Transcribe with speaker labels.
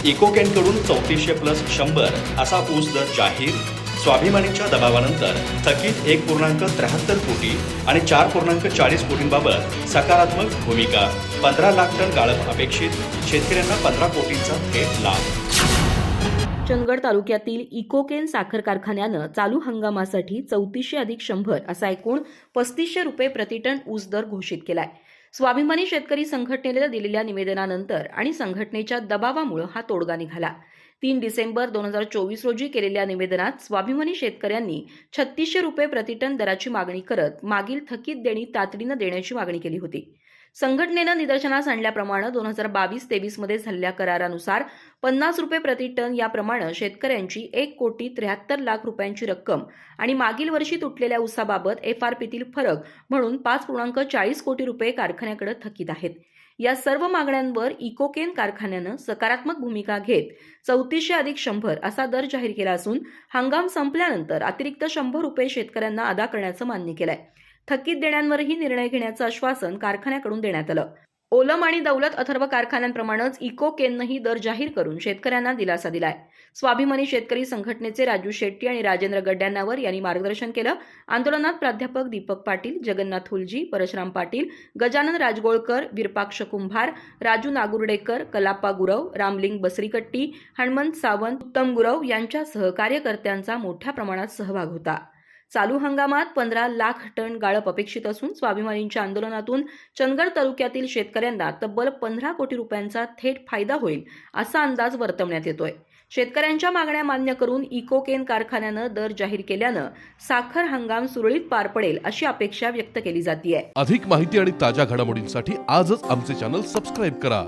Speaker 1: इकोकेनकडून 34+100 असा ऊस दर जाहीर. स्वाभिमानीच्या दबावानंतर थकीत 1.73 कोटी आणि 4.40 कोटींबाबत सकारात्मक भूमिका. 15 लाख टन गाळप अपेक्षित. शेतकऱ्यांना 15 कोटींचा थेट लाभ.
Speaker 2: चंदगड तालुक्यातील इकोकेन साखर कारखान्यानं चालू हंगामासाठी 34+100 असा एकूण 3500 रुपये प्रतिटन ऊस दर घोषित केलाय. स्वाभिमानी शेतकरी संघटनेला दिलेल्या निवेदनानंतर आणि संघटनेच्या दबावामुळे हा तोडगा निघाला. 3 डिसेंबर 2024 रोजी केलेल्या निवेदनात स्वाभिमानी शेतकऱ्यांनी 3600 रुपये प्रतिटन दराची मागणी करत मागील थकीत देणी तातडीनं देण्याची मागणी केली होती. संघटनेनं निदर्शनास आणल्याप्रमाणे 2022-23 मध्ये झालेल्या करारानुसार 50 रुपये प्रतिटन याप्रमाणे शेतकऱ्यांची 1,73,00,000 रुपयांची रक्कम आणि मागील वर्षी तुटलेल्या ऊसाबाबत FRPतील फरक म्हणून 5.40 कोटी रुपये कारखान्याकडे थकीत आहेत. या सर्व मागण्यांवर इकोकेन कारखान्यानं सकारात्मक भूमिका घेत 34+100 असा दर जाहीर केला असून हंगाम संपल्यानंतर अतिरिक्त 100 रुपये शेतकऱ्यांना अदा करण्याचं मान्य केलंय. थकीत देण्यांवरही निर्णय घेण्याचं आश्वासन कारखान्याकडून देण्यात आलं. ओलम आणि दौलत अथर्व कारखान्यांप्रमाणेच इकोकेननंही दर जाहीर करून शेतकऱ्यांना दिलासा दिलाय. स्वाभिमानी शेतकरी संघटनेचे राजू शेट्टी आणि राजेंद्र गड्ड्यांवर यांनी मार्गदर्शन केलं. आंदोलनात प्राध्यापक दीपक पाटील, जगन्नाथ हुलजी, परशुराम पाटील, गजानन राजगोळकर, विरपाक्ष कुंभार, राजू नागुर्डेकर, कलाप्पा गुरव, रामलिंग बसरीकट्टी, हनुमंत सावंत, उत्तम गुरव यांच्यासह कार्यकर्त्यांचा मोठ्या प्रमाणात सहभाग होता. चालू हंगामात 15 लाख टन गाळप अपेक्षित असून स्वाभिमानींच्या आंदोलनातून चंदगड तालुक्यातील शेतकऱ्यांना तब्बल 15 कोटी रुपयांचा थेट फायदा होईल असा अंदाज वर्तवण्यात येतोय. शेतकऱ्यांच्या मागण्या मान्य करून इकोकेन कारखान्यानं दर जाहीर केल्यानं साखर हंगाम सुरळीत पार पडेल अशी अपेक्षा व्यक्त केली जाते.
Speaker 3: अधिक माहिती आणि ताज्या घडामोडींसाठी आजच आमचे चॅनल सबस्क्राईब करा.